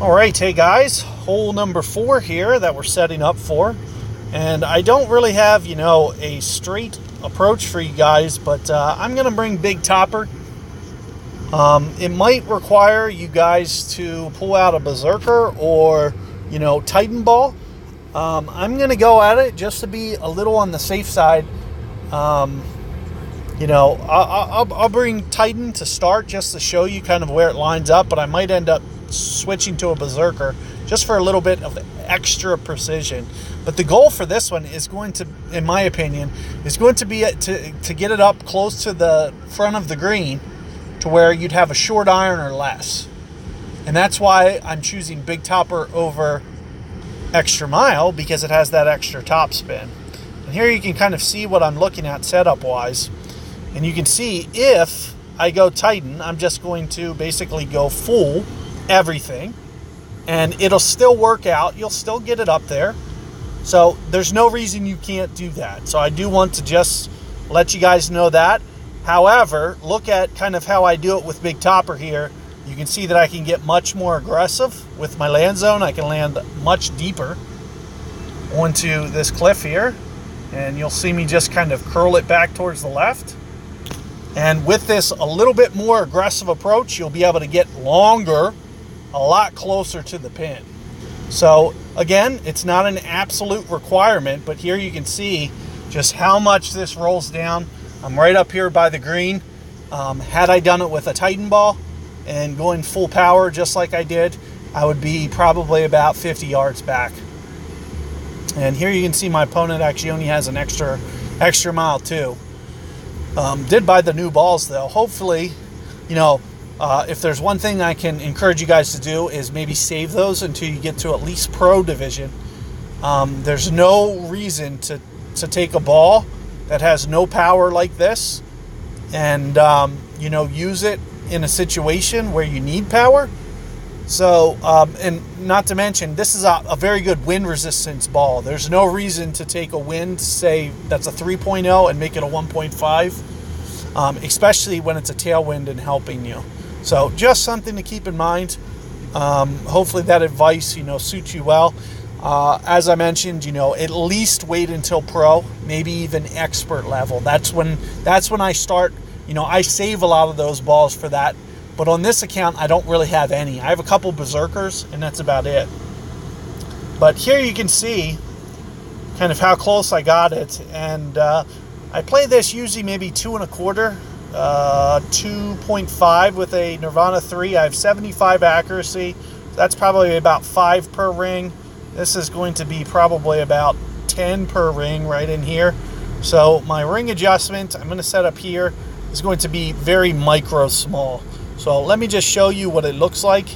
All right, hey guys, hole number 4 here that we're setting up for. And I don't really have, a straight approach for you guys, but I'm going to bring Big Topper. It might require you guys to pull out a Berserker or, Titan Ball. I'm going to go at it just to be a little on the safe side. I'll bring Titan to start just to show you kind of where it lines up, but I might end up switching to a Berserker just for a little bit of extra precision. But the goal for this one is going to, in my opinion, is going to be to get it up close to the front of the green to where you'd have a short iron or less. And that's why I'm choosing Big Topper over Extra Mile, because it has that extra top spin. And here you can kind of see what I'm looking at setup wise. And you can see if I go Titan, I'm just going to basically go full everything, and it'll still work out. You'll still get it up there. So there's no reason you can't do that. So I do want to just let you guys know that. However, look at kind of how I do it with Big Topper here. You can see that I can get much more aggressive with my land zone. I can land much deeper onto this cliff here, and you'll see me just kind of curl it back towards the left. And with this a little bit more aggressive approach, you'll be able to get longer, a lot closer to the pin. So again, it's not an absolute requirement, but here you can see just how much this rolls down. I'm right up here by the green. Had I done it with a Titan Ball and going full power just like I did, I would be probably about 50 yards back. And here you can see my opponent actually only has an extra mile too. Did buy the new balls though. Hopefully, if there's one thing I can encourage you guys to do is maybe save those until you get to at least pro division. There's no reason to take a ball that has no power like this and, use it in a situation where you need power. So, and not to mention, this is a very good wind resistance ball. There's no reason to take a wind, say that's a 3.0 and make it a 1.5, especially when it's a tailwind and helping you. So just something to keep in mind. Hopefully that advice, suits you well. As I mentioned, at least wait until pro, maybe even expert level. That's when I start, I save a lot of those balls for that. But on this account, I don't really have any. I have a couple Berserkers, and that's about it. But here you can see kind of how close I got it. And I play this usually maybe 2 1/4, 2.5 with a Nirvana 3. I have 75 accuracy. That's probably about 5 per ring. This is going to be probably about 10 per ring right in here. So my ring adjustment, I'm going to set up here, is going to be very micro small. So let me just show you what it looks like.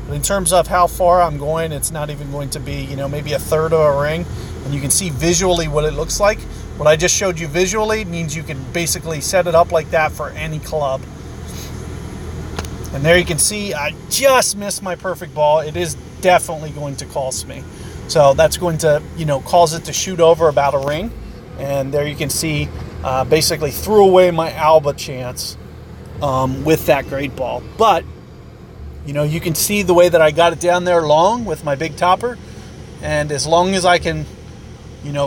But in terms of how far I'm going, it's not even going to be, maybe a third of a ring. And you can see visually what it looks like. What I just showed you visually means you can basically set it up like that for any club. And there you can see I just missed my perfect ball. It is definitely going to cost me. So that's going to, cause it to shoot over about a ring. And there you can see basically threw away my Alba chance with that great ball. But, you can see the way that I got it down there long with my Big Topper. And as long as I can,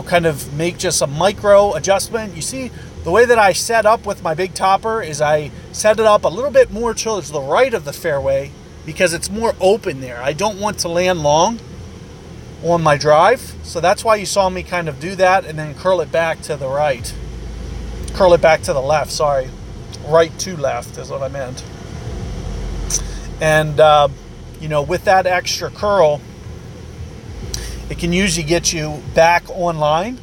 kind of make just a micro adjustment, you see the way that I set up with my Big Topper is I set it up a little bit more towards the right of the fairway because it's more open there. I don't want to land long on my drive. So that's why you saw me kind of do that and then curl it back to the right. Curl it back to the left, sorry. Right to left is what I meant. And, with that extra curl, it can usually get you back online.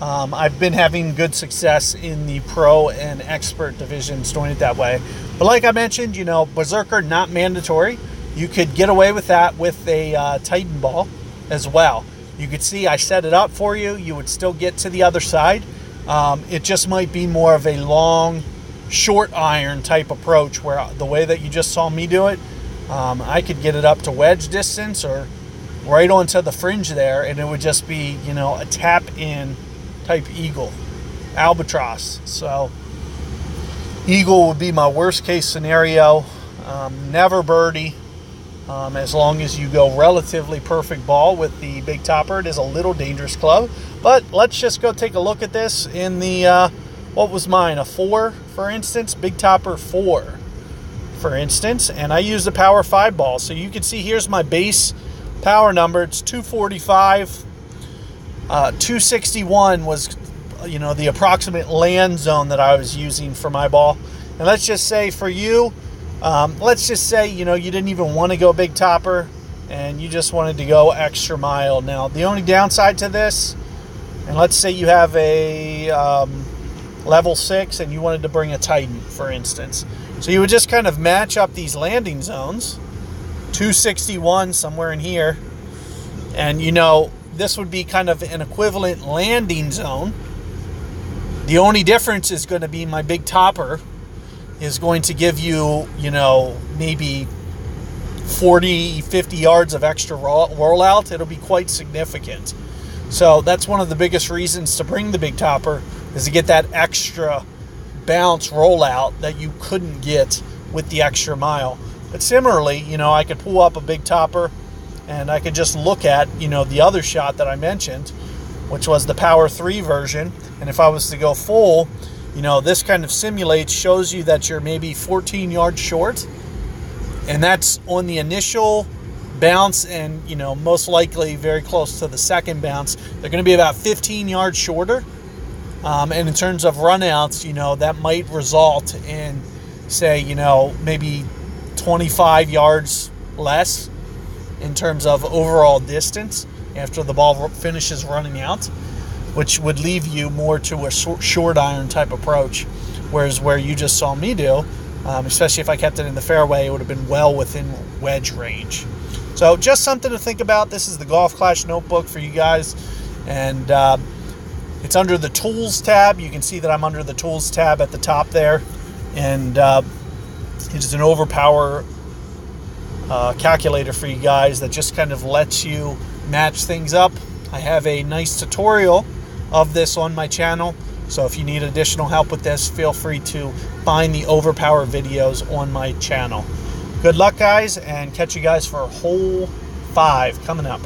I've been having good success in the pro and expert divisions doing it that way. But like I mentioned, Berserker, not mandatory. You could get away with that with a Titan Ball as well. You could see I set it up for you. You would still get to the other side. It just might be more of a long, short iron type approach where the way that you just saw me do it, I could get it up to wedge distance or right onto the fringe there, and it would just be, a tap in type eagle, albatross. So eagle would be my worst case scenario. Never birdie. As long as you go relatively perfect ball with the Big Topper. It is a little dangerous club, but let's just go take a look at this in the, what was mine, a 4, for instance, Big Topper 4, for instance, and I use the power 5 ball. So you can see here's my base power number. It's 245. 261 was, you know, the approximate land zone that I was using for my ball. And let's just say for you, let's just say, you know, you didn't even want to go Big Topper and you just wanted to go extra mile. Now, the only downside to this, and let's say you have a level 6 and you wanted to bring a Titan, for instance. So you would just kind of match up these landing zones, 261 somewhere in here, and, you know, this would be kind of an equivalent landing zone. The only difference is going to be my Big Topper is going to give you, you know, maybe 40, 50 yards of extra rollout. It'll be quite significant. So that's one of the biggest reasons to bring the Big Topper, is to get that extra bounce rollout that you couldn't get with the extra mile. But similarly, you know, I could pull up a Big Topper and I could just look at, you know, the other shot that I mentioned, which was the Power 3 version. And if I was to go full, you know, this kind of simulates, shows you that you're maybe 14 yards short. And that's on the initial bounce, and, you know, most likely very close to the second bounce. They're going to be about 15 yards shorter. And in terms of runouts, you know, that might result in, say, you know, maybe 25 yards less in terms of overall distance after the ball finishes running out, which would leave you more to a short iron type approach. Whereas where you just saw me do, especially if I kept it in the fairway, it would have been well within wedge range. So just something to think about. This is the Golf Clash Notebook for you guys. And it's under the Tools tab. You can see that I'm under the Tools tab at the top there. And it's an overpower calculator for you guys that just kind of lets you match things up. I have a nice tutorial of this on my channel, so if you need additional help with this, feel free to find the overpower videos on my channel. Good luck, guys, and catch you guys for hole 5 coming up.